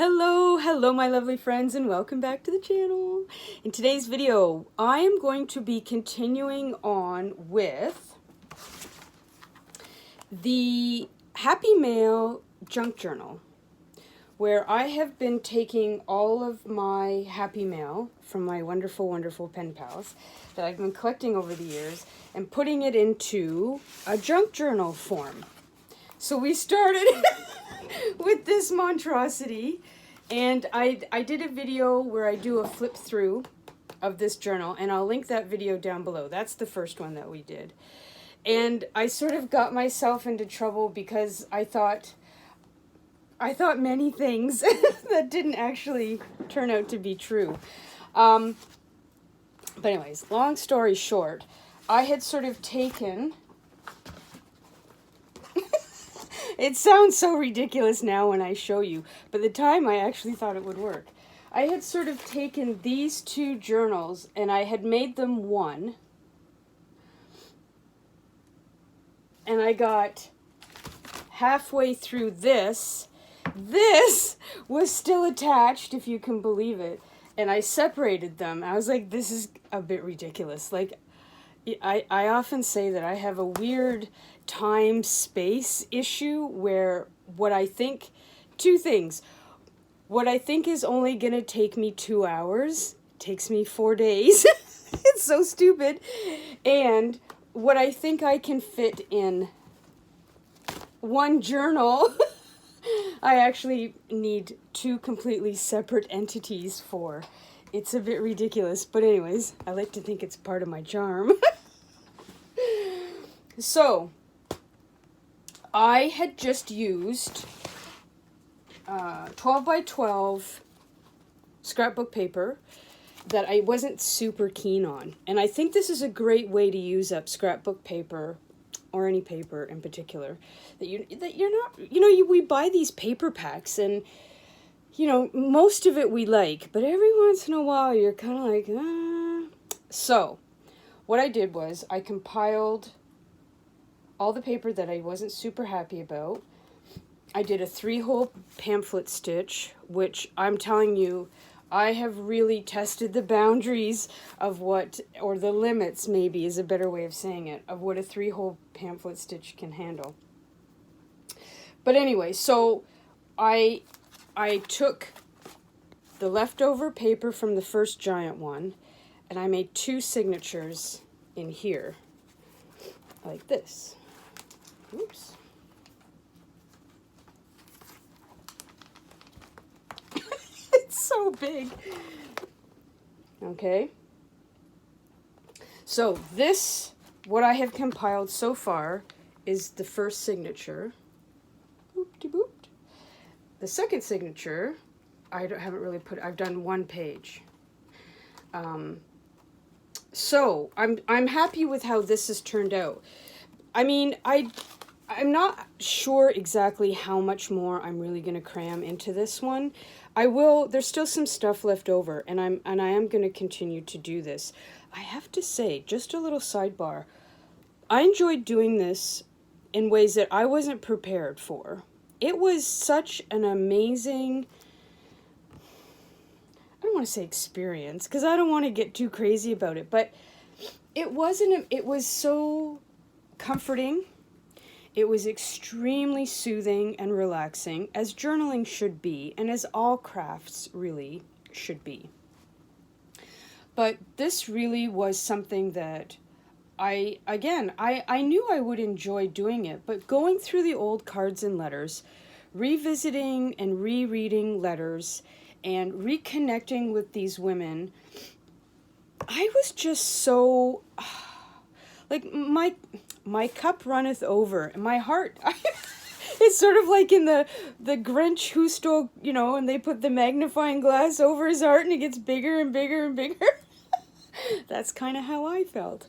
Hello my lovely friends, and welcome back to the channel. In today's video, I am going to be continuing on with the Happy Mail junk journal, where I have been taking all of my Happy Mail from my wonderful pen pals that I've been collecting over the years and putting it into a junk journal form. So we started with this monstrosity, and I did a video where I do a flip through of this journal, and I'll link that video down below. That's the first one that we did. And I sort of got myself into trouble because I thought many things that didn't actually turn out to be true. But anyways, long story short, I had sort of taken... It sounds so ridiculous now when I show you, but at the time I actually thought it would work. I had sort of taken these two journals and I had made them one. And I got halfway through this. This was still attached, if you can believe it. And I separated them. I was like, this is a bit ridiculous. Like, I often say that I have a weird time-space issue where what I think, two things. What I think is only going to take me 2 hours takes me 4 days. It's so stupid. And what I think I can fit in one journal, I actually need two completely separate entities for. It's a bit ridiculous, but anyways, I like to think it's part of my charm. So, I had just used 12 by 12 scrapbook paper that I wasn't super keen on. And I think this is a great way to use up scrapbook paper, or any paper in particular, that you're not, we buy these paper packs and, most of it we like, but every once in a while you're kind of like, ah. So, what I did was I compiled all the paper that I wasn't super happy about. I did a 3-hole pamphlet stitch, which I'm telling you, I have really tested the boundaries of what, or the limits maybe is a better way of saying it, of what a 3-hole pamphlet stitch can handle. But anyway, so I took the leftover paper from the first giant one, and I made 2 signatures in here, like this. Oops. It's so big. Okay. So this, what I have compiled so far, is the first signature. Boop-de-boop. The second signature, haven't really put, I've done 1 page. So I'm happy with how this has turned out. I mean, I'm not sure exactly how much more I'm really going to cram into this one. There's still some stuff left over, and I am going to continue to do this. I have to say, just a little sidebar, I enjoyed doing this in ways that I wasn't prepared for. It was such an amazing, I don't want to say experience, because I don't want to get too crazy about it, but it was so comforting. It was extremely soothing and relaxing, as journaling should be, and as all crafts really should be. But this really was something that I knew I would enjoy doing it, but going through the old cards and letters, revisiting and rereading letters, and reconnecting with these women, I was just so... like, my cup runneth over, and my heart, it's sort of like in the Grinch who stole, and they put the magnifying glass over his heart, and it gets bigger and bigger and bigger. That's kind of how I felt.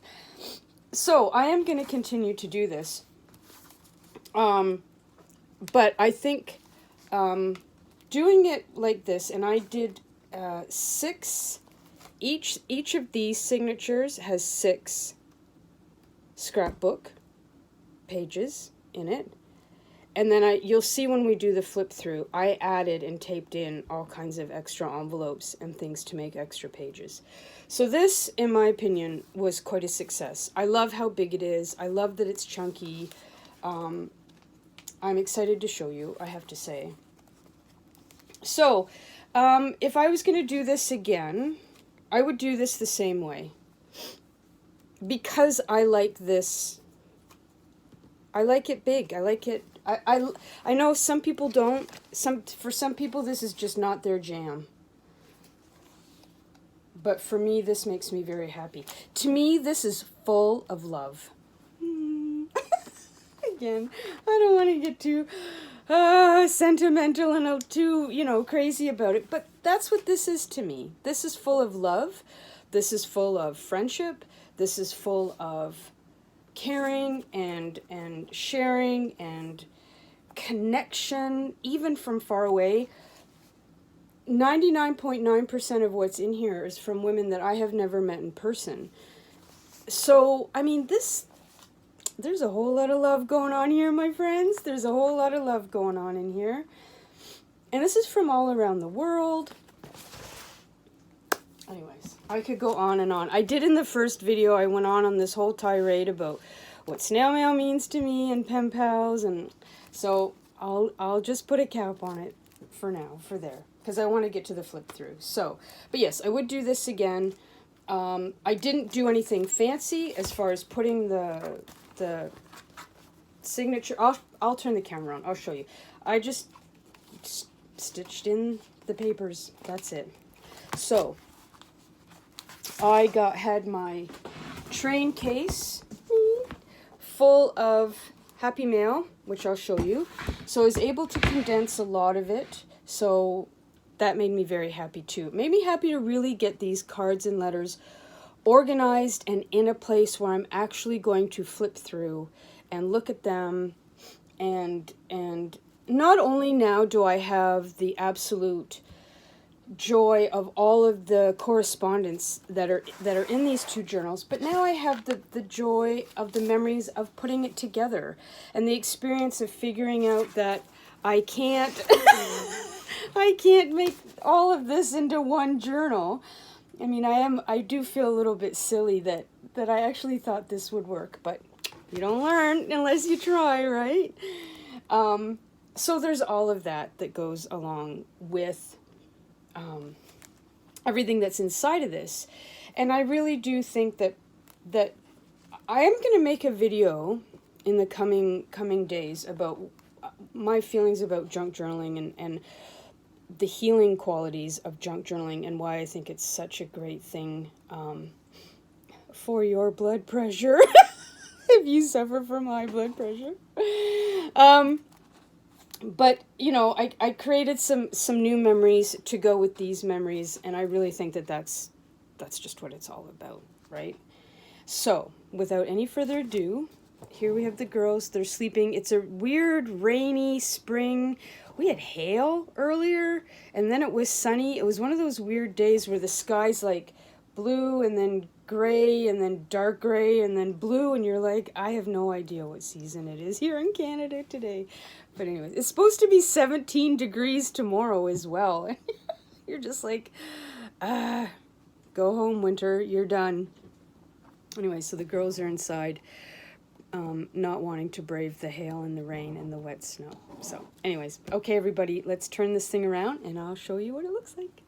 So, I am going to continue to do this. But I think doing it like this, and I did 6, each of these signatures has 6 scrapbook pages in it, And then you'll see when we do the flip through, I added and taped in all kinds of extra envelopes and things to make extra pages. So this, in my opinion, was quite a success. I love how big it is. I love that it's chunky. I'm excited to show you, I have to say. So, if I was going to do this again, I would do this the same way. Because I like this, I like it big. I like it. I know some people don't. For some people, this is just not their jam. But for me, this makes me very happy. To me, this is full of love. Again, I don't want to get too sentimental and too, crazy about it. But that's what this is to me. This is full of love. This is full of friendship. This is full of caring and sharing and connection, even from far away. 99.9% of what's in here is from women that I have never met in person. So, I mean, there's a whole lot of love going on here, my friends. There's a whole lot of love going on in here. And this is from all around the world. Anyways, I could go on and on. I did in the first video, I went on this whole tirade about what snail mail means to me and pen pals, and so I'll just put a cap on it for now, for there, because I want to get to the flip through. So, but yes, I would do this again. I didn't do anything fancy as far as putting the signature. I'll turn the camera on. I'll show you. I just stitched in the papers. That's it. So I had my train case full of Happy Mail, which I'll show you. So I was able to condense a lot of it. So that made me very happy too. It made me happy to really get these cards and letters organized and in a place where I'm actually going to flip through and look at them. And not only now do I have the absolute joy of all of the correspondence that are in these two journals, but now I have the joy of the memories of putting it together and the experience of figuring out that I can't I can't make all of this into one journal. I mean, I do feel a little bit silly that I actually thought this would work, but you don't learn unless you try, right? So there's all of that goes along with everything that's inside of this. And I really do think that I am going to make a video in the coming days about my feelings about junk journaling and the healing qualities of junk journaling and why I think it's such a great thing for your blood pressure if you suffer from high blood pressure. But, I created some new memories to go with these memories, and I really think that's just what it's all about, right? So, without any further ado, here we have the girls. They're sleeping. It's a weird, rainy spring. We had hail earlier, and then it was sunny. It was one of those weird days where the sky's like blue and then gray and then dark gray and then blue, and you're like, I have no idea what season it is here in Canada today. But anyways, it's supposed to be 17 degrees tomorrow as well. You're just like, go home, winter, you're done. Anyway, so the girls are inside, not wanting to brave the hail and the rain and the wet snow. So anyways, okay, everybody, let's turn this thing around and I'll show you what it looks like.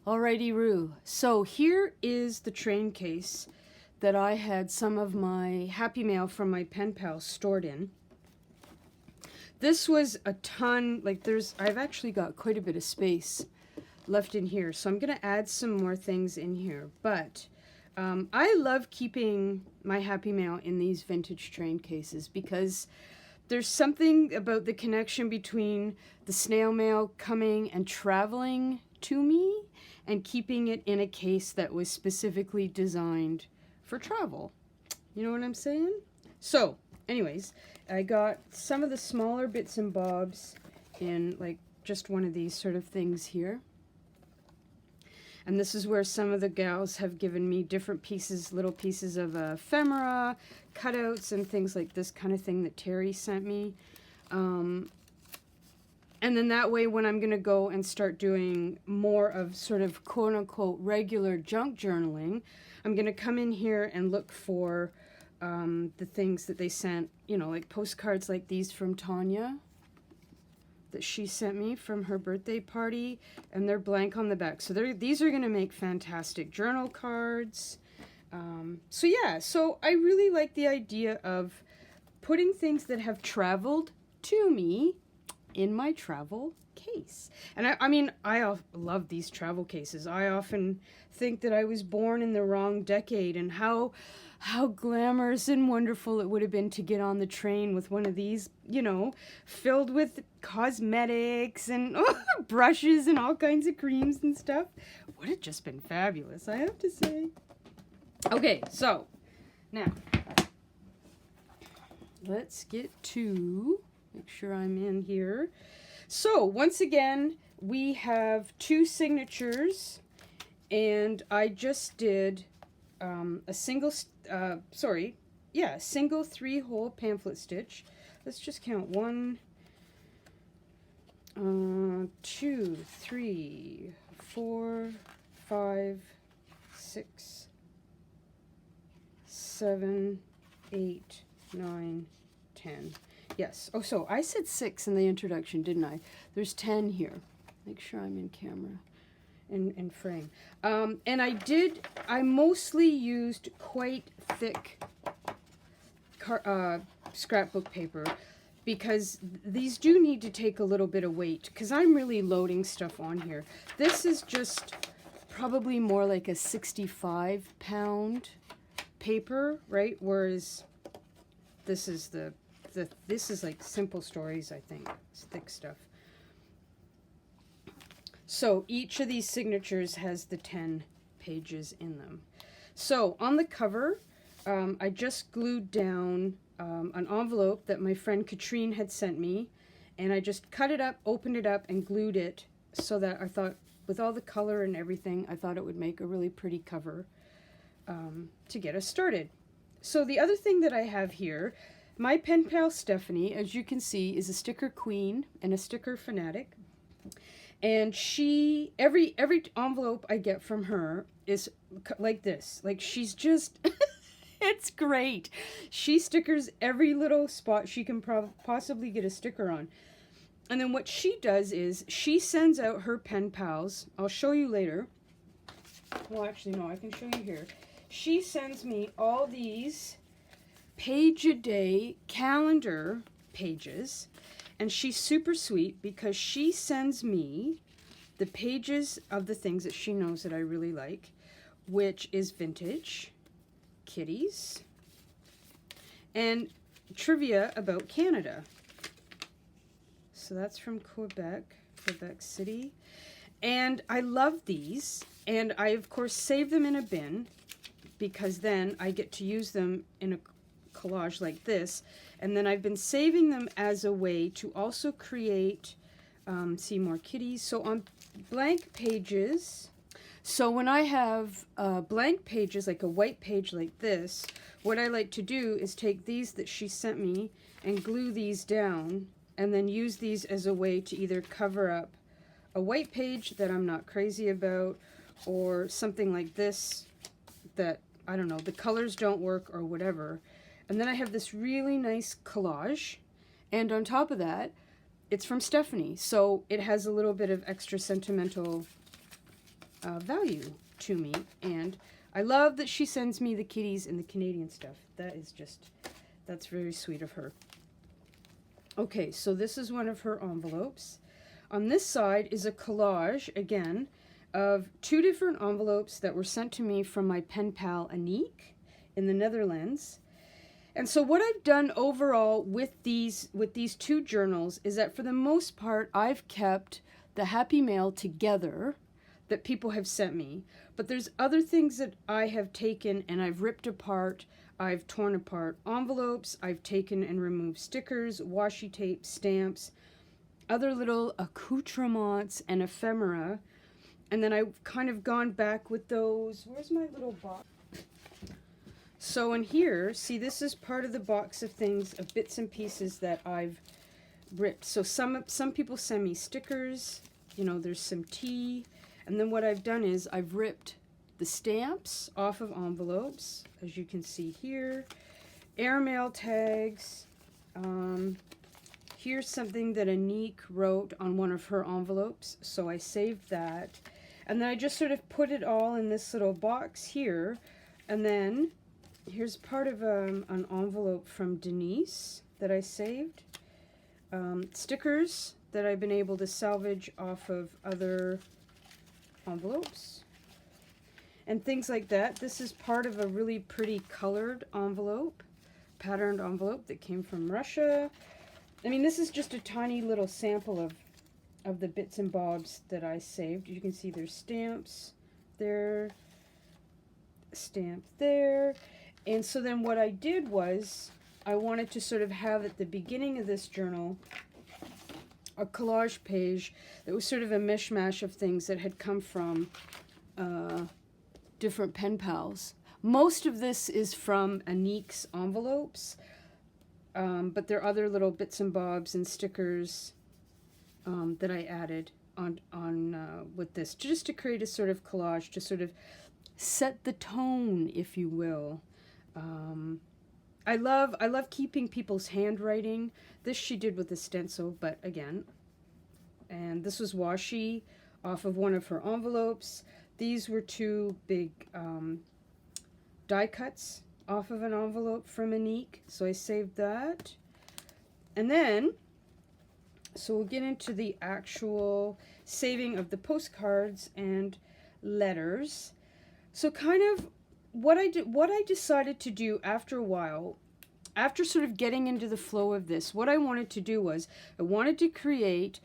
Alrighty, Roo. So here is the train case that I had some of my Happy Mail from my pen pal stored in. This was a ton, I've actually got quite a bit of space left in here, so I'm going to add some more things in here. But I love keeping my Happy Mail in these vintage train cases because there's something about the connection between the snail mail coming and traveling to me and keeping it in a case that was specifically designed for travel. You know what I'm saying? So, anyways, I got some of the smaller bits and bobs in just one of these sort of things here. And this is where some of the gals have given me different pieces, little pieces of ephemera, cutouts, and things like this kind of thing that Terry sent me. And then that way, when I'm going to go and start doing more of sort of quote-unquote regular junk journaling, I'm going to come in here and look for the things that they sent, you know, like postcards like these from Tanya that she sent me from her birthday party, and they're blank on the back. So these are going to make fantastic journal cards. So yeah, so I really like the idea of putting things that have traveled to me in my travel case. And I mean, I love these travel cases. I often think that I was born in the wrong decade, and how glamorous and wonderful it would have been to get on the train with one of these, you know, filled with cosmetics and brushes and all kinds of creams and stuff. Would have just been fabulous, I have to say. Okay, so now let's get to, make sure I'm in here. So once again, we have 2 signatures, and I just did a single 3-hole pamphlet stitch. Let's just count 1, 2, 3, 4, 5, 6, 7, 8, 9, 10. Yes. Oh, so I said 6 in the introduction, didn't I? There's 10 here. Make sure I'm in camera, in frame. And I mostly used quite thick scrapbook paper, because these do need to take a little bit of weight, because I'm really loading stuff on here. This is just probably more like a 65-pound paper, right? Whereas this is this is like Simple Stories, I think. It's thick stuff. So each of these signatures has the 10 pages in them. So on the cover, I just glued down an envelope that my friend Katrine had sent me, and I just cut it up, opened it up, and glued it, so that I thought, with all the color and everything, I thought it would make a really pretty cover to get us started. So the other thing that I have here, my pen pal Stephanie, as you can see, is a sticker queen and a sticker fanatic. And she, every envelope I get from her is like this. Like, she's just, it's great. She stickers every little spot she can possibly get a sticker on. And then what she does is she sends out her pen pals. I'll show you later. Well, actually, no, I can show you here. She sends me all these page-a-day calendar pages. And she's super sweet, because she sends me the pages of the things that she knows that I really like, which is vintage, kitties, and trivia about Canada. So that's from Quebec City. And I love these, and I, of course, save them in a bin, because then I get to use them in a collage like this. And then I've been saving them as a way to also create, see, more kitties. So on blank pages, so when I have blank pages, like a white page like this, what I like to do is take these that she sent me and glue these down, and then use these as a way to either cover up a white page that I'm not crazy about, or something like this that, I don't know, the colors don't work or whatever. And then I have this really nice collage, and on top of that, it's from Stephanie, so it has a little bit of extra sentimental value to me, and I love that she sends me the kitties and the Canadian stuff. That is just, that's very sweet of her. Okay, so this is one of her envelopes. On this side is a collage, again, of 2 different envelopes that were sent to me from my pen pal Aniek in the Netherlands. And so what I've done overall with these 2 journals is that for the most part I've kept the Happy Mail together that people have sent me. But there's other things that I have taken and I've ripped apart. I've torn apart envelopes, I've taken and removed stickers, washi tape, stamps, other little accoutrements and ephemera. And then I've kind of gone back with those. Where's my little box? So in here, see, this is part of the box of things, of bits and pieces that I've ripped. So some people send me stickers, you know, there's some tea. And then what I've done is I've ripped the stamps off of envelopes, as you can see here. Airmail tags. Here's something that Anique wrote on one of her envelopes, so I saved that. And then I just sort of put it all in this little box here. And then here's part of an envelope from Denise that I saved. Stickers that I've been able to salvage off of other envelopes. And things like that. This is part of a really pretty colored envelope, patterned envelope that came from Russia. I mean, this is just a tiny little sample of the bits and bobs that I saved. You can see there's stamps there, stamp there. And so then what I did was I wanted to sort of have at the beginning of this journal a collage page that was sort of a mishmash of things that had come from different pen pals. Most of this is from Anique's envelopes, but there are other little bits and bobs and stickers that I added on with this, just to create a sort of collage, to sort of set the tone, if you will. I love keeping people's handwriting. This she did with a stencil, but again, and this was washi off of one of her envelopes. These were two big die cuts off of an envelope from Anique, so I saved that. And then, so we'll get into the actual saving of the postcards and letters. So kind of what I decided to do after a while, after sort of getting into the flow of this, what I wanted to do was I wanted to create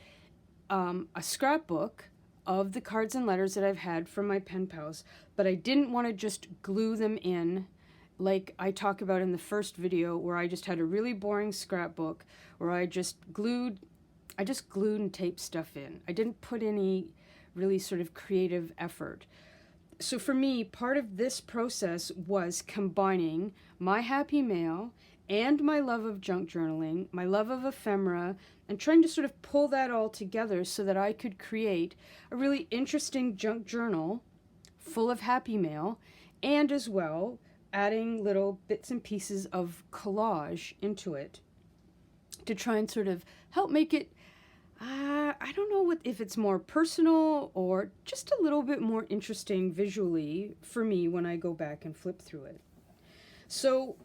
a scrapbook of the cards and letters that I've had from my pen pals, but I didn't want to just glue them in like I talk about in the first video, where I just had a really boring scrapbook where I just glued and taped stuff in. I didn't put any really sort of creative effort. So for me, part of this process was combining my happy mail and my love of junk journaling, my love of ephemera, and trying to sort of pull that all together so that I could create a really interesting junk journal full of happy mail, and as well adding little bits and pieces of collage into it to try and sort of help make it, I don't know if it's more personal or just a little bit more interesting visually for me when I go back and flip through it. So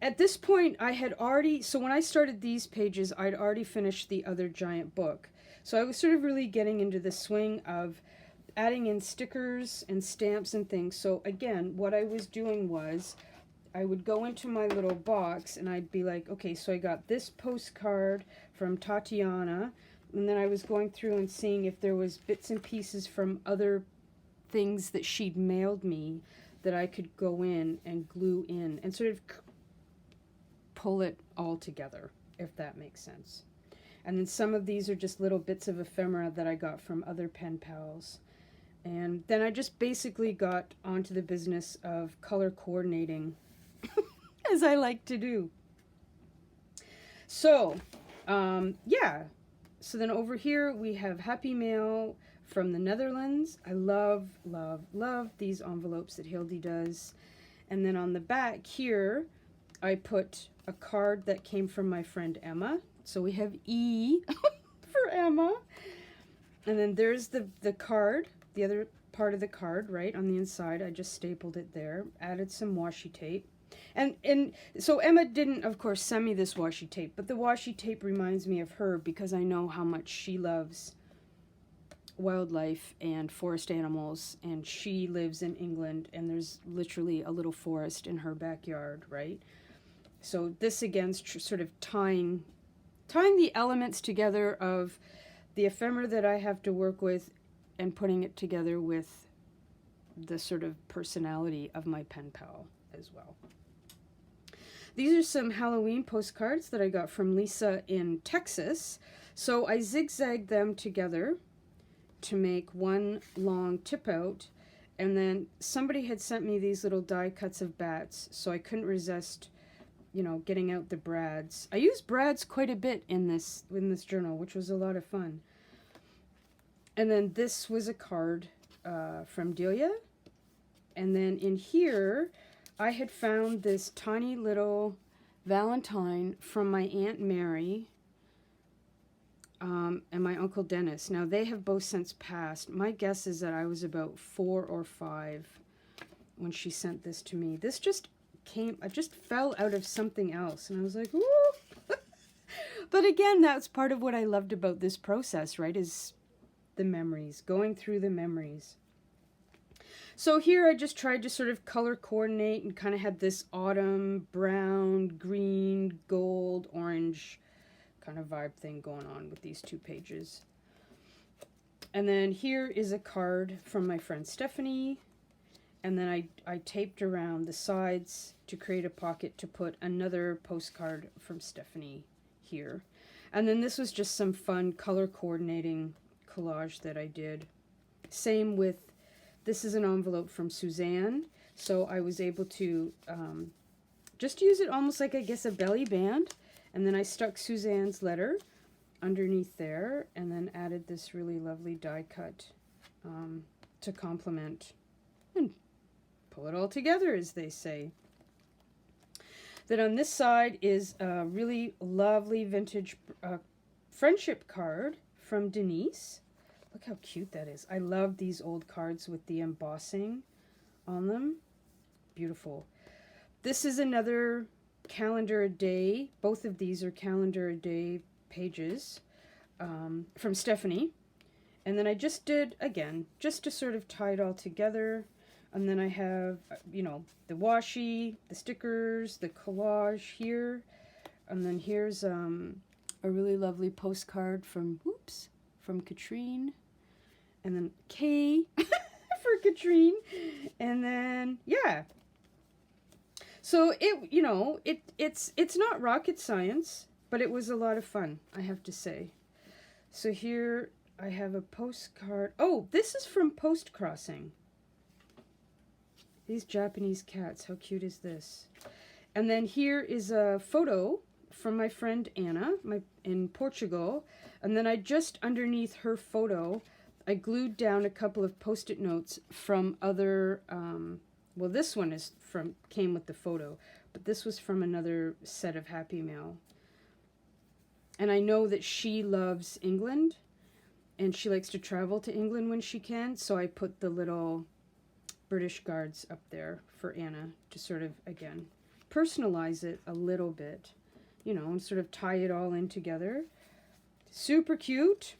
at this point I had already, so when I started these pages, I'd already finished the other giant book. So I was sort of really getting into the swing of adding in stickers and stamps and things. So again, what I was doing was I would go into my little box and I'd be like, okay, so I got this postcard from Tatiana, and then I was going through and seeing if there was bits and pieces from other things that she'd mailed me that I could go in and glue in and sort of pull it all together, if that makes sense. And then some of these are just little bits of ephemera that I got from other pen pals. And then I just basically got onto the business of color coordinating, as I like to do. So, yeah. So then over here we have Happy Mail from the Netherlands. I love, love, love these envelopes that Hildy does. And then on the back here, I put a card that came from my friend Emma. So we have E for Emma. And then there's the card. The other part of the card, right, on the inside, I just stapled it there, added some washi tape. And so Emma didn't, of course, send me this washi tape, but the washi tape reminds me of her because I know how much she loves wildlife and forest animals, and she lives in England, and there's literally a little forest in her backyard, right? So this, again, sort of tying the elements together of the ephemera that I have to work with and putting it together with the sort of personality of my pen pal as well. These are some Halloween postcards that I got from Lisa in Texas. So I zigzagged them together to make one long tip out. And then somebody had sent me these little die cuts of bats, so I couldn't resist, you know, getting out the brads. I used brads quite a bit in this journal, which was a lot of fun. And then this was a card from Delia. And then in here, I had found this tiny little Valentine from my Aunt Mary and my Uncle Dennis. Now, they have both since passed. My guess is that I was about 4 or 5 when she sent this to me. This just I just fell out of something else. And I was like, ooh. But again, that's part of what I loved about this process, right, is the memories, going through the memories. So here I just tried to sort of color coordinate and kind of had this autumn, brown, green, gold, orange kind of vibe thing going on with these 2 pages. And then here is a card from my friend Stephanie. And then I taped around the sides to create a pocket to put another postcard from Stephanie here. And then this was just some fun color coordinating collage that I did. Same with, this is an envelope from Suzanne. So I was able to just use it almost like, I guess, a belly band. And then I stuck Suzanne's letter underneath there and then added this really lovely die cut to complement and pull it all together, as they say. Then on this side is a really lovely vintage friendship card from Denise. Look how cute that is. I love these old cards with the embossing on them. Beautiful. This is another calendar a day. Both of these are calendar a day pages from Stephanie. And then I just did, again, just to sort of tie it all together. And then I have, you know, the washi, the stickers, the collage here. And then here's a really lovely postcard from Katrine. And then K for Katrine. And then, yeah. So it, you know, it's not rocket science, but it was a lot of fun, I have to say. So here I have a postcard. Oh, this is from Post Crossing. These Japanese cats, how cute is this? And then here is a photo from my friend Anna in Portugal. And then I just underneath her photo, I glued down a couple of Post-it notes from other, well, this one came with the photo, but this was from another set of Happy Mail. And I know that she loves England, and she likes to travel to England when she can, so I put the little British guards up there for Anna to sort of, again, personalize it a little bit, you know, and sort of tie it all in together. Super cute.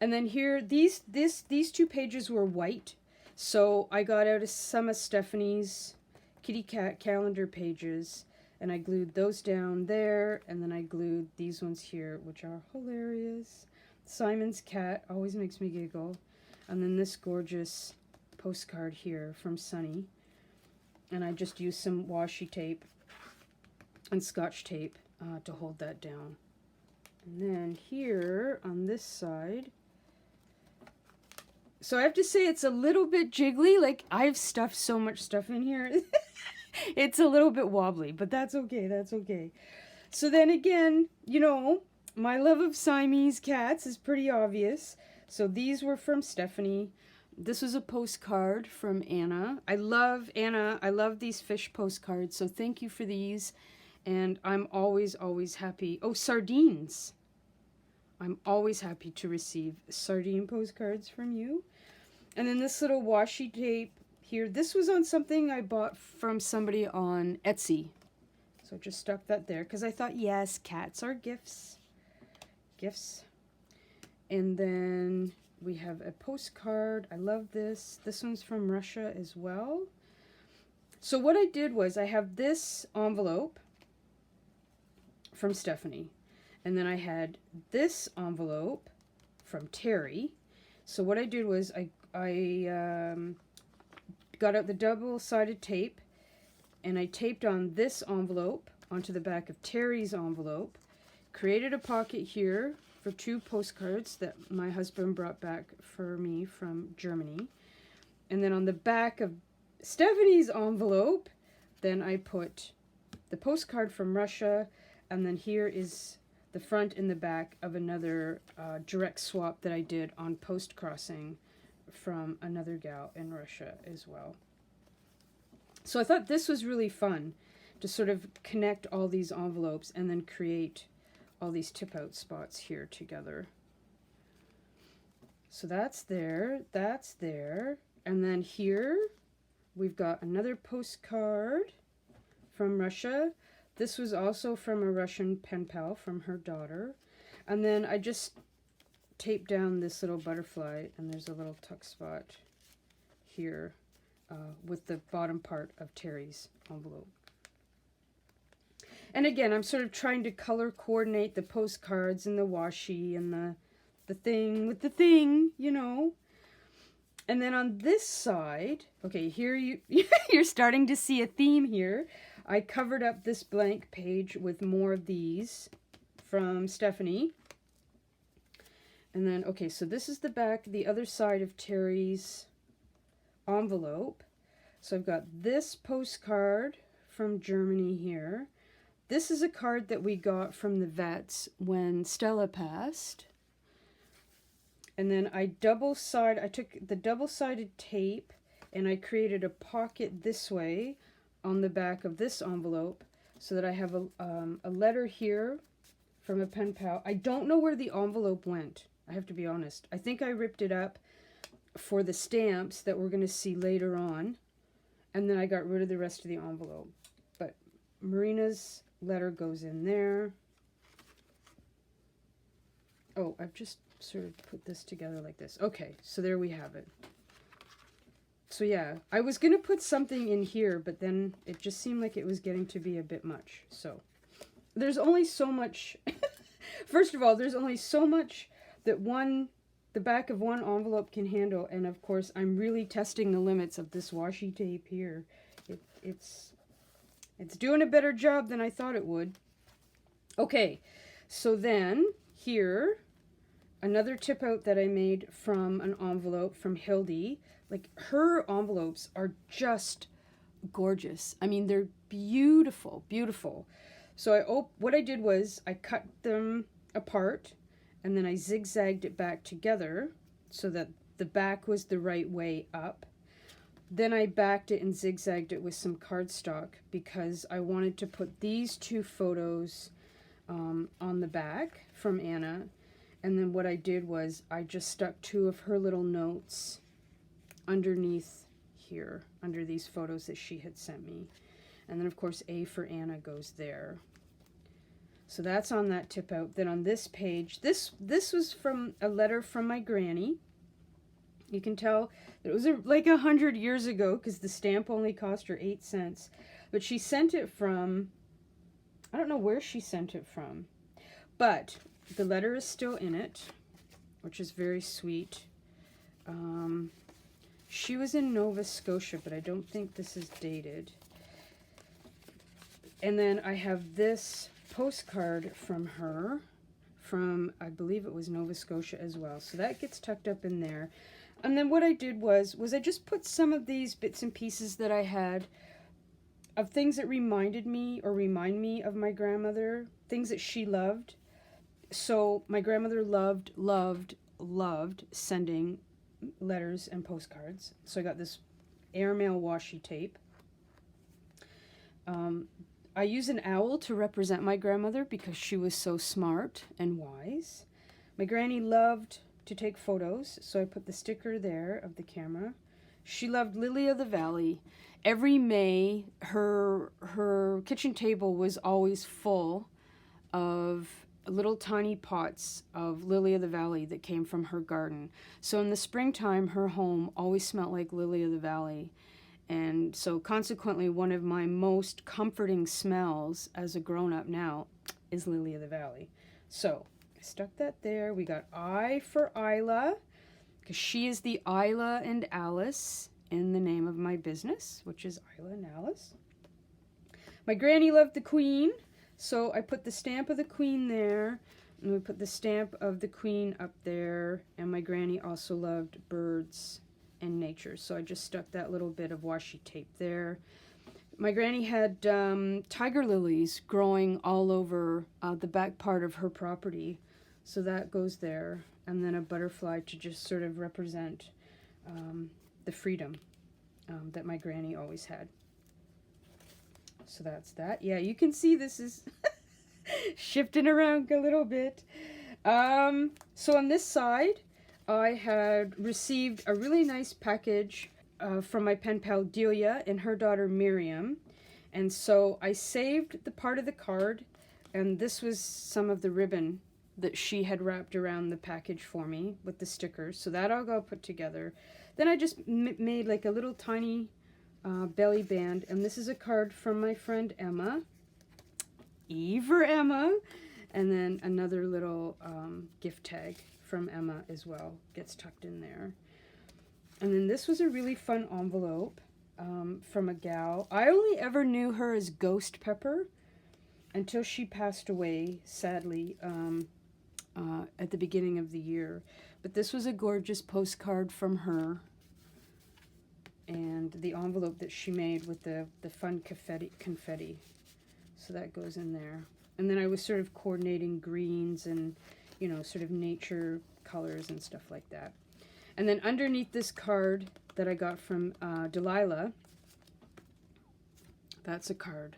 And then here, these 2 pages were white, so I got out some of Stephanie's kitty cat calendar pages, and I glued those down there, and then I glued these ones here, which are hilarious. Simon's cat always makes me giggle. And then this gorgeous postcard here from Sunny. And I just used some washi tape and scotch tape to hold that down. And then here on this side, so I have to say it's a little bit jiggly. Like, I've stuffed so much stuff in here. It's a little bit wobbly, but that's okay. That's okay. So then again, you know, my love of Siamese cats is pretty obvious. So these were from Stephanie. This was a postcard from Anna. I love Anna. I love these fish postcards. So thank you for these. And I'm always, always happy. Oh, sardines. I'm always happy to receive sardine postcards from you. And then this little washi tape here. This was on something I bought from somebody on Etsy. So just stuck that there because I thought, yes, cats are gifts. Gifts. And then we have a postcard. I love this. This one's from Russia as well. So what I did was I have this envelope from Stephanie. And then I had this envelope from Terry. So what I did was I got out the double-sided tape and I taped on this envelope onto the back of Terry's envelope, created a pocket here for 2 postcards that my husband brought back for me from Germany. And then on the back of Stephanie's envelope, then I put the postcard from Russia, and then here is the front and the back of another direct swap that I did on post crossing from another gal in Russia as well. So I thought this was really fun to sort of connect all these envelopes and then create all these tip out spots here together. So that's there, and then here we've got another postcard from Russia. This was also from a Russian pen pal from her daughter. And then I just taped down this little butterfly, and there's a little tuck spot here with the bottom part of Terry's envelope. And again, I'm sort of trying to color coordinate the postcards and the washi and the thing with the thing, you know. And then on this side, okay, here you're starting to see a theme here. I covered up this blank page with more of these from Stephanie. And then, okay, so this is the back, the other side of Terry's envelope. So I've got this postcard from Germany here. This is a card that we got from the vets when Stella passed. And then I took the double-sided tape and I created a pocket this way on the back of this envelope so that I have a letter here from a pen pal. I don't know where the envelope went, I have to be honest. I think I ripped it up for the stamps that we're going to see later on, and then I got rid of the rest of the envelope. But Marina's letter goes in there. Oh, I've just sort of put this together like this. Okay, so there we have it. So yeah, I was going to put something in here, but then it just seemed like it was getting to be a bit much. So there's only so much. First of all, there's only so much that the back of one envelope can handle. And of course, I'm really testing the limits of this washi tape here. It's doing a better job than I thought it would. Okay, so then here, another tip out that I made from an envelope from Hildy. Like, her envelopes are just gorgeous. I mean, they're beautiful, beautiful. So what I did was I cut them apart and then I zigzagged it back together so that the back was the right way up. Then I backed it and zigzagged it with some cardstock because I wanted to put these 2 photos on the back from Anna. And then what I did was I just stuck 2 of her little notes underneath here, under these photos that she had sent me. And then of course A for Anna goes there. So that's on that tip out. Then on this page, this was from a letter from my granny. You can tell that it was like 100 years ago because the stamp only cost her 8 cents. But she sent it from, I don't know where she sent it from, but the letter is still in it, which is very sweet. She was in Nova Scotia, but I don't think this is dated. And then I have this postcard from her, from, I believe it was Nova Scotia as well. So that gets tucked up in there. And then what I did was I just put some of these bits and pieces that I had of things that reminded me or remind me of my grandmother, things that she loved. So my grandmother loved sending letters and postcards. So I got this airmail washi tape. I use an owl to represent my grandmother because she was so smart and wise. My granny loved to take photos, so I put the sticker there of the camera. She loved Lily of the Valley. Every May, her kitchen table was always full of little tiny pots of Lily of the Valley that came from her garden. So in the springtime, her home always smelled like Lily of the Valley. And so consequently, one of my most comforting smells as a grown-up now is Lily of the Valley. So I stuck that there. We got I for Isla, because she is the Isla and Alice in the name of my business, which is Isla and Alice. My granny loved the Queen, so I put the stamp of the Queen there. And we put the stamp of the Queen up there, and my granny also loved birds and nature, so I just stuck that little bit of washi tape there. My granny had tiger lilies growing all over the back part of her property, so that goes there, and then a butterfly to just sort of represent the freedom that my granny always had. So that's that. Yeah, you can see this is shifting around a little bit. So on this side, I had received a really nice package from my pen pal Delia and her daughter Miriam. And so I saved the part of the card, and this was some of the ribbon that she had wrapped around the package for me with the stickers. So that all got put together. Then I just made like a little tiny belly band, and this is a card from my friend Emma. E for Emma. And then another little gift tag from Emma as well gets tucked in there. And then this was a really fun envelope from a gal. I only ever knew her as Ghost Pepper until she passed away, sadly, at the beginning of the year. But this was a gorgeous postcard from her. And the envelope that she made with the fun confetti. So that goes in there. And then I was sort of coordinating greens and, you know, sort of nature colors and stuff like that. And then underneath this card that I got from Delilah, that's a card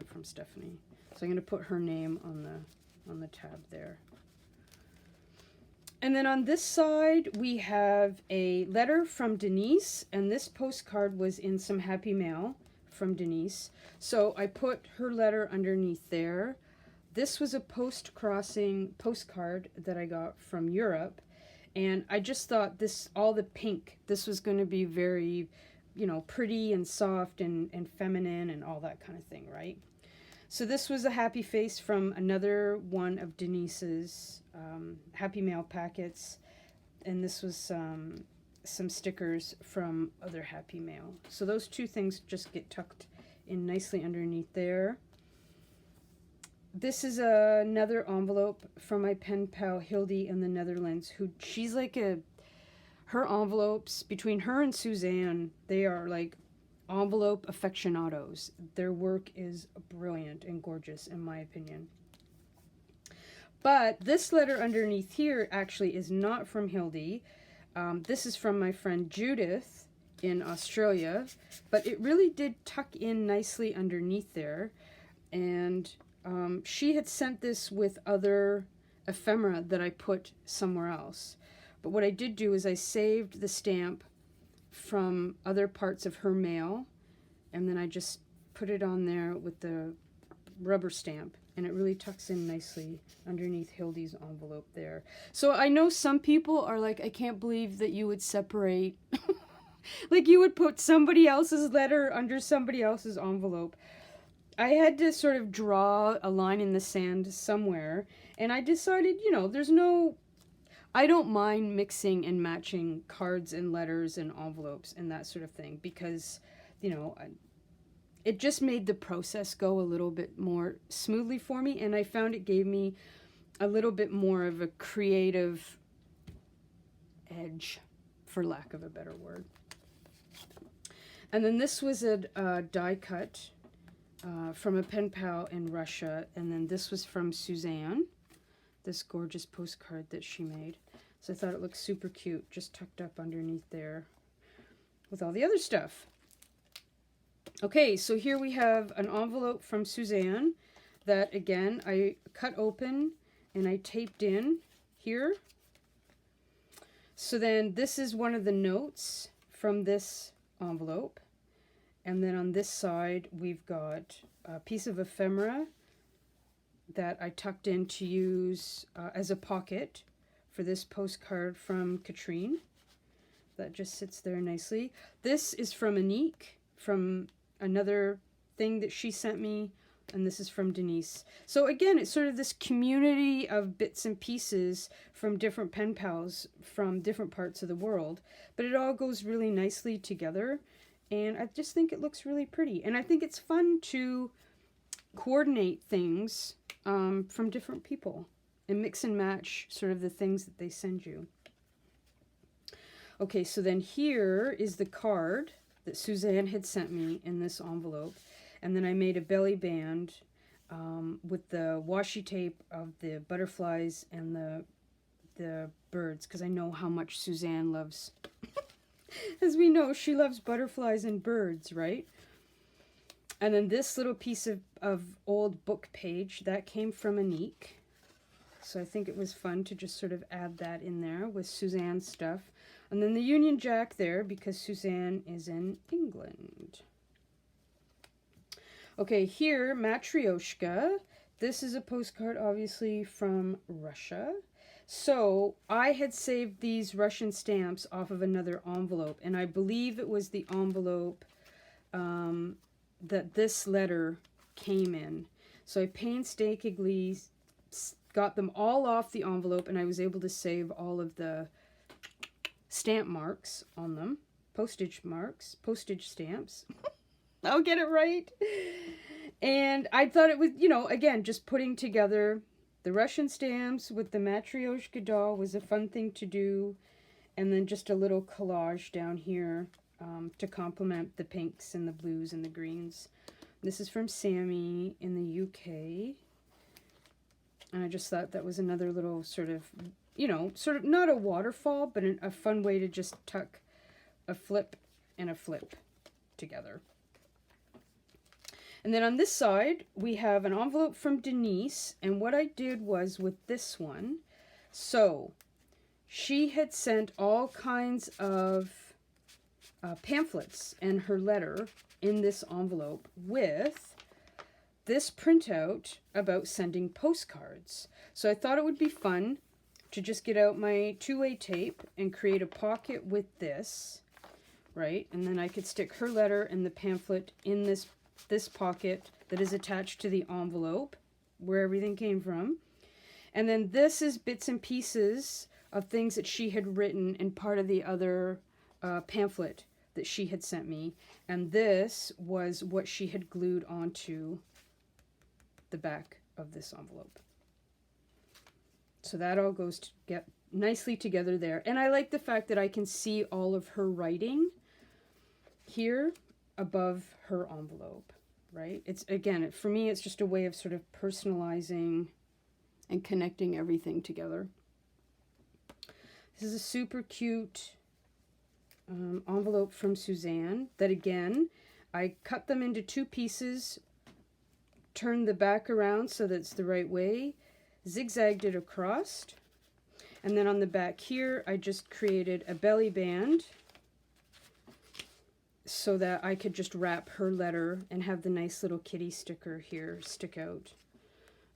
from Stephanie. So I'm going to put her name on the tab there. And then on this side, we have a letter from Denise, and this postcard was in some happy mail from Denise. So I put her letter underneath there. This was a post-crossing postcard that I got from Europe, and I just thought this, all the pink, this was going to be very, you know, pretty and soft and feminine and all that kind of thing, right? So this was a happy face from another one of Denise's Happy Mail packets, and this was some stickers from other Happy Mail. So those two things just get tucked in nicely underneath there. This is another envelope from my pen pal Hildy in the Netherlands, who she's like her envelopes, between her and Suzanne, they are like envelope aficionados. Their work is brilliant and gorgeous, in my opinion. But this letter underneath here actually is not from Hildy. This is from my friend Judith in Australia, but it really did tuck in nicely underneath there. And she had sent this with other ephemera that I put somewhere else. But what I did do is I saved the stamp from other parts of her mail, and then I just put it on there with the rubber stamp, and it really tucks in nicely underneath Hildy's envelope there. So I know some people are like, I can't believe that you would separate, like you would put somebody else's letter under somebody else's envelope. I had to sort of draw a line in the sand somewhere, and I decided, you know, I don't mind mixing and matching cards and letters and envelopes and that sort of thing, because, you know, it just made the process go a little bit more smoothly for me, and I found it gave me a little bit more of a creative edge, for lack of a better word. And then this was a die cut from a pen pal in Russia, and then this was from Suzanne, this gorgeous postcard that she made. So I thought it looked super cute, just tucked up underneath there with all the other stuff. Okay, so here we have an envelope from Suzanne that, again, I cut open and I taped in here. So then this is one of the notes from this envelope. And then on this side, we've got a piece of ephemera that I tucked in to use as a pocket for this postcard from Katrine. That just sits there nicely. This is from Anique, from another thing that she sent me, and this is from Denise. So again, it's sort of this community of bits and pieces from different pen pals from different parts of the world, but it all goes really nicely together, and I just think it looks really pretty. And I think it's fun to coordinate things from different people. and mix and match sort of the things that they send you. Okay, so then here is the card that Suzanne had sent me in this envelope. And then I made a belly band with the washi tape of the butterflies and the birds, because I know how much Suzanne loves. As we know, she loves butterflies and birds, right? And then this little piece of old book page, that came from Anique. So I think it was fun to just sort of add that in there with Suzanne's stuff. And then the Union Jack there, because Suzanne is in England. Okay, here, Matryoshka. This is a postcard, obviously, from Russia. So I had saved these Russian stamps off of another envelope, and I believe it was the envelope that this letter came in. So I painstakingly got them all off the envelope, and I was able to save all of the stamp marks on them. Postage marks, postage stamps. I'll get it right. And I thought it was, you know, again, just putting together the Russian stamps with the Matryoshka doll was a fun thing to do. And then just a little collage down here to complement the pinks and the blues and the greens. This is from Sammy in the UK. And I just thought that was another little sort of, you know, sort of not a waterfall, but a fun way to just tuck a flip and a flip together. And then on this side, we have an envelope from Denise. And what I did was with this one, so she had sent all kinds of pamphlets and her letter in this envelope with this printout about sending postcards. So I thought it would be fun to just get out my 2-way tape and create a pocket with this, right? And then I could stick her letter and the pamphlet in this pocket that is attached to the envelope where everything came from. And then this is bits and pieces of things that she had written in part of the other pamphlet that she had sent me. And this was what she had glued onto the back of this envelope. So that all goes to get nicely together there. And I like the fact that I can see all of her writing here above her envelope, right? It's, again, for me, it's just a way of sort of personalizing and connecting everything together. This is a super cute envelope from Suzanne that, again, I cut them into 2 pieces, turned the back around so that it's the right way, zigzagged it across, and then on the back here, I just created a belly band so that I could just wrap her letter and have the nice little kitty sticker here stick out.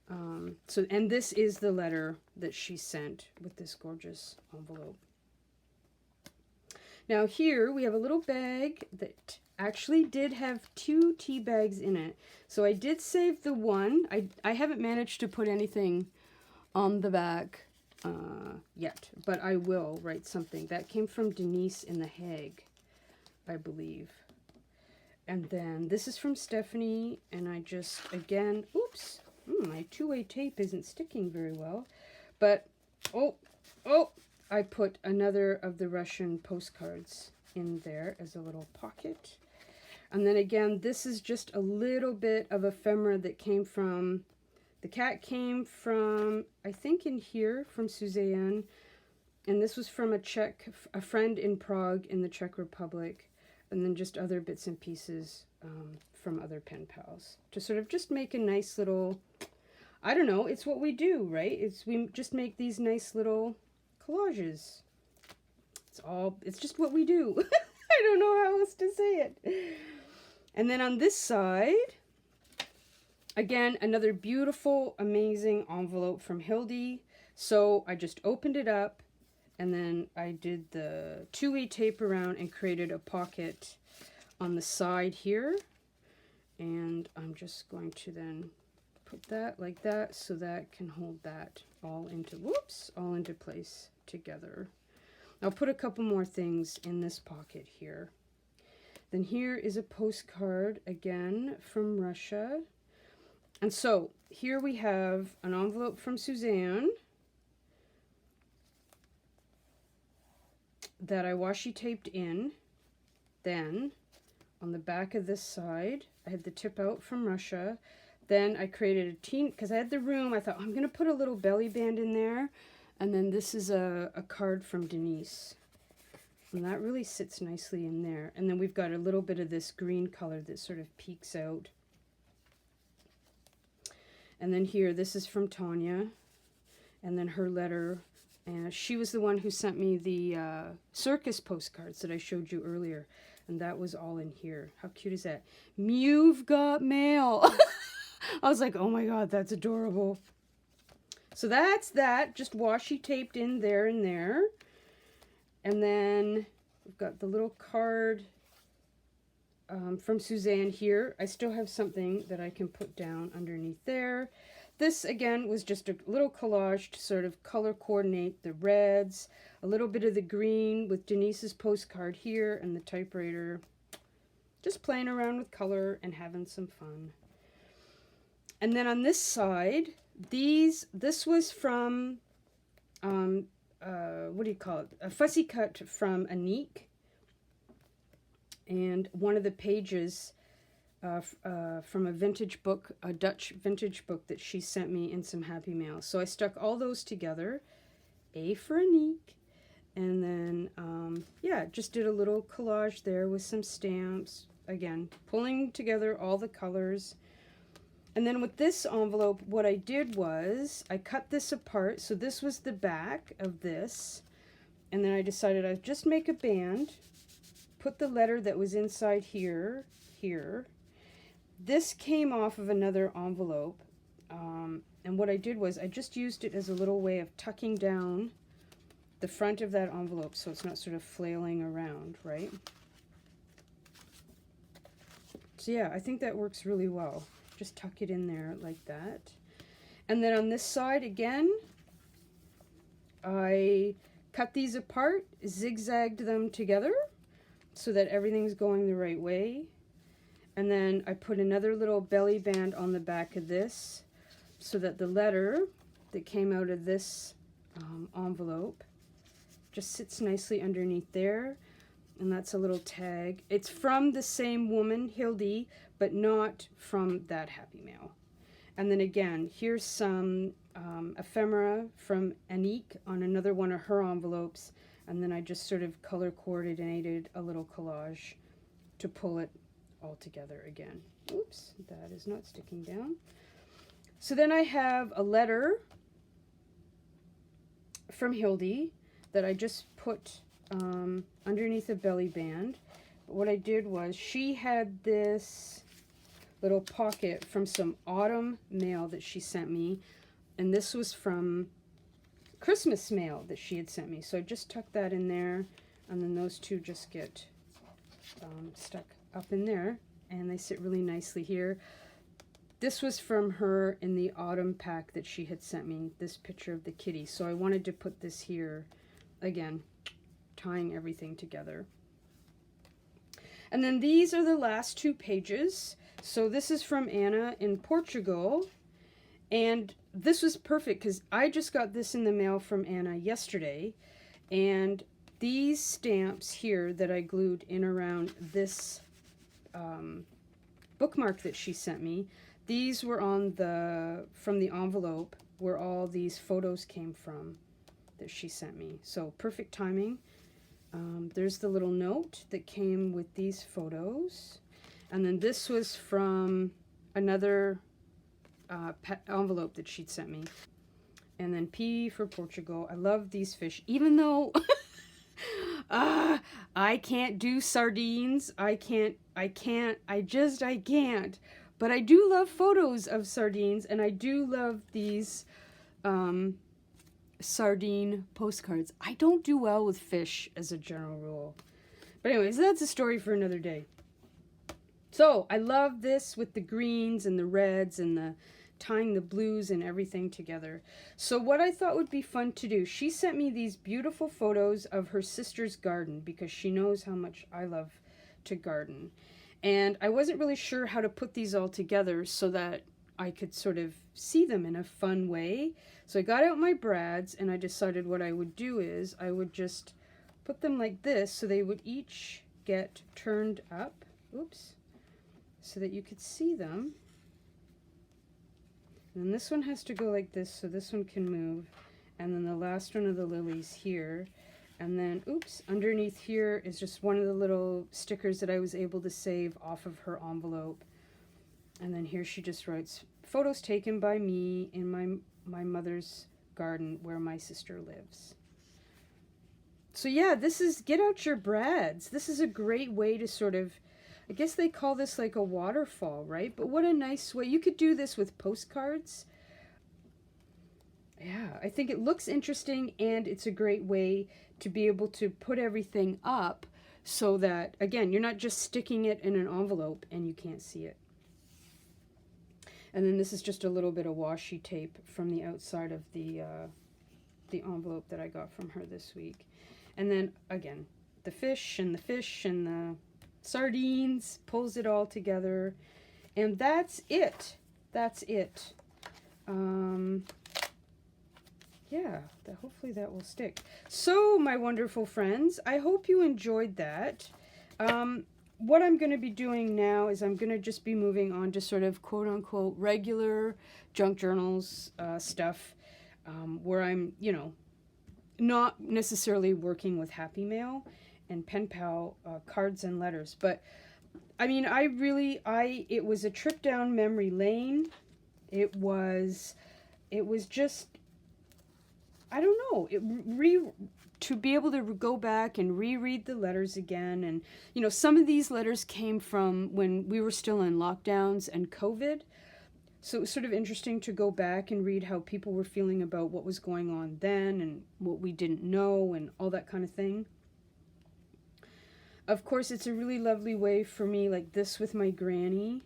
And this is the letter that she sent with this gorgeous envelope. Now here we have a little bag that actually did have 2 tea bags in it. So I did save the one. I haven't managed to put anything on the back yet, but I will write something. That came from Denise in The Hague, I believe. And then this is from Stephanie, and I just, again, oops, my 2-way tape isn't sticking very well, but, I put another of the Russian postcards in there as a little pocket. And then again, this is just a little bit of ephemera that came from, the cat came from, I think in here, from Suzanne, and this was from a friend in Prague in the Czech Republic, and then just other bits and pieces from other pen pals to sort of just make a nice little, I don't know, it's what we do, right? We just make these nice little collages. It's just what we do. I don't know how else to say it. And then on this side, again, another beautiful, amazing envelope from Hildy. So I just opened it up, and then I did the 2-way tape around and created a pocket on the side here. And I'm just going to then put that like that so that can hold that all into place together. I'll put a couple more things in this pocket here. Then here is a postcard again from Russia. And so here we have an envelope from Suzanne that I washi taped in. Then on the back of this side, I had the tip out from Russia. Then I created a because I had the room, I thought, I'm going to put a little belly band in there. And then this is a card from Denise. And that really sits nicely in there. And then we've got a little bit of this green color that sort of peeks out. And then here, this is from Tanya. And then her letter. And she was the one who sent me the circus postcards that I showed you earlier. And that was all in here. How cute is that? You've got mail. I was like, oh my God, that's adorable. So that's that. Just washi taped in there and there. And then we've got the little card from Suzanne here. I still have something that I can put down underneath there. This, again, was just a little collage to sort of color coordinate the reds, a little bit of the green with Denise's postcard here and the typewriter. Just playing around with color and having some fun. And then on this side, this was from, what do you call it? A fussy cut from Anique. And one of the pages from a vintage book, a Dutch vintage book that she sent me in some Happy Mail. So I stuck all those together, A for Anique, and then, yeah, just did a little collage there with some stamps. Again, pulling together all the colors. And then with this envelope, what I did was I cut this apart. So this was the back of this. And then I decided I'd just make a band, put the letter that was inside here. This came off of another envelope. And what I did was I just used it as a little way of tucking down the front of that envelope so it's not sort of flailing around, right? So yeah, I think that works really well. Just tuck it in there like that. And then on this side again, I cut these apart, zigzagged them together so that everything's going the right way. And then I put another little belly band on the back of this so that the letter that came out of this envelope just sits nicely underneath there. And that's a little tag. It's from the same woman, Hildy, but not from that Happy Mail. And then again, here's some ephemera from Anique on another one of her envelopes. And then I just sort of color coordinated a little collage to pull it all together again. Oops, that is not sticking down. So then I have a letter from Hildy that I just put underneath a belly band. But what I did was she had this little pocket from some autumn mail that she sent me, and this was from Christmas mail that she had sent me. So I just tucked that in there, and then those two just get stuck up in there, and they sit really nicely here. This was from her in the autumn pack that she had sent me, this picture of the kitty. So I wanted to put this here again, tying everything together. And then these are the last two pages. So this is from Anna in Portugal. And this was perfect because I just got this in the mail from Anna yesterday. And these stamps here that I glued in around this bookmark that she sent me, these were on from the envelope where all these photos came from that she sent me. So perfect timing. There's the little note that came with these photos. And then this was from another envelope that she'd sent me. And then P for Portugal. I love these fish, even though I can't do sardines. I can't. But I do love photos of sardines, and I do love these sardine postcards. I don't do well with fish as a general rule. But anyways, that's a story for another day. So I love this with the greens and the reds and the tying the blues and everything together. So what I thought would be fun to do, she sent me these beautiful photos of her sister's garden because she knows how much I love to garden. And I wasn't really sure how to put these all together so that I could sort of see them in a fun way. So I got out my brads and I decided what I would do is I would just put them like this so they would each get turned up. Oops. So that you could see them. And this one has to go like this so this one can move. And then the last one of the lilies here. And then, oops, underneath here is just one of the little stickers that I was able to save off of her envelope. And then here she just writes, photos taken by me in my mother's garden where my sister lives. So yeah, this is, get out your brads. This is a great way to sort of, I guess they call this like a waterfall, right? But what a nice way. You could do this with postcards. Yeah, I think it looks interesting, and it's a great way to be able to put everything up so that, again, you're not just sticking it in an envelope and you can't see it. And then this is just a little bit of washi tape from the outside of the envelope that I got from her this week. And then, again, the fish and the sardines, pulls it all together. And that's it. That's it. Yeah, hopefully that will stick. So, my wonderful friends, I hope you enjoyed that. What I'm going to be doing now is I'm going to just be moving on to sort of quote-unquote regular junk journals stuff, where I'm, you know, not necessarily working with Happy Mail and Pen Pal cards and letters. But, I mean, it was a trip down memory lane. It was just, I don't know, to be able to go back and reread the letters again. And, you know, some of these letters came from when we were still in lockdowns and COVID. So it was sort of interesting to go back and read how people were feeling about what was going on then and what we didn't know and all that kind of thing. Of course, it's a really lovely way for me, like this with my granny,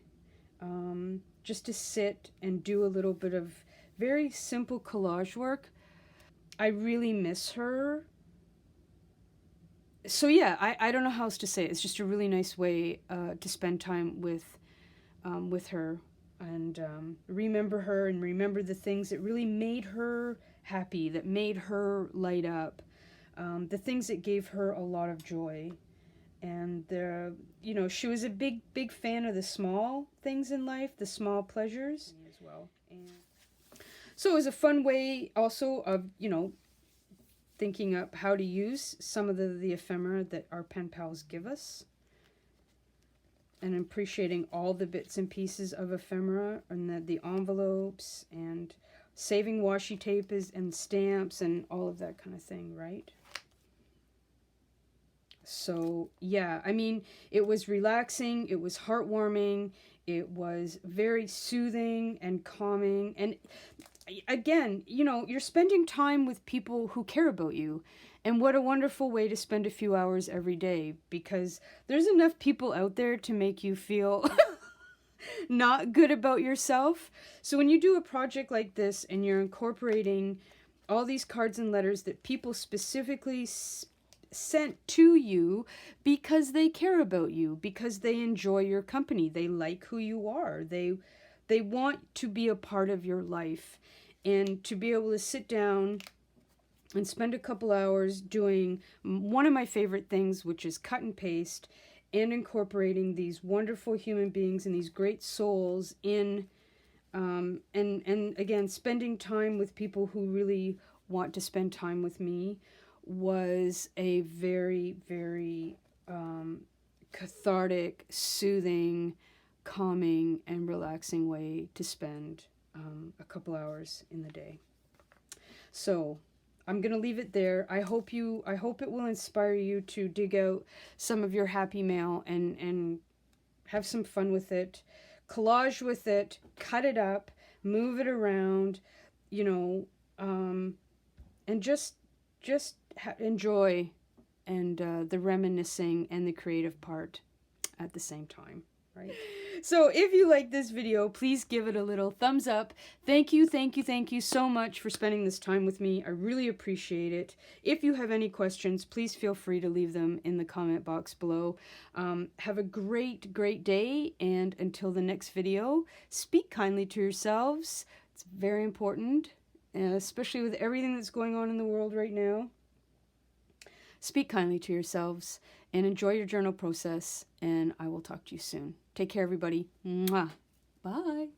just to sit and do a little bit of very simple collage work. I really miss her. So yeah, I don't know how else to say it. It's just a really nice way to spend time with her and remember her and remember the things that really made her happy, that made her light up, the things that gave her a lot of joy. And you know, she was a big fan of the small things in life, the small pleasures as well. And so it was a fun way also of, you know, thinking up how to use some of the ephemera that our pen pals give us. And appreciating all the bits and pieces of ephemera and the envelopes and saving washi tape and stamps and all of that kind of thing, right? So, yeah, I mean, it was relaxing, it was heartwarming, it was very soothing and calming. And again, you know, you're spending time with people who care about you. And what a wonderful way to spend a few hours every day, because there's enough people out there to make you feel not good about yourself. So when you do a project like this and you're incorporating all these cards and letters that people specifically sent to you because they care about you, because they enjoy your company, they like who you are, they want to be a part of your life, and to be able to sit down and spend a couple hours doing one of my favorite things, which is cut and paste, and incorporating these wonderful human beings and these great souls in, and again, spending time with people who really want to spend time with me, was a very, very cathartic, soothing, calming, and relaxing way to spend a couple hours in the day. So I'm going to leave it there. I hope it will inspire you to dig out some of your Happy Mail and have some fun with it, collage with it, cut it up, move it around, you know, and just enjoy and the reminiscing and the creative part at the same time. Right. So if you like this video, please give it a little thumbs up. Thank you so much for spending this time with me. I really appreciate it. If you have any questions, please feel free to leave them in the comment box below. Have a great day, and until the next video, speak kindly to yourselves. It's very important, especially with everything that's going on in the world right now. Speak kindly to yourselves and enjoy your journal process, and I will talk to you soon. Take care, everybody. Mwah. Bye.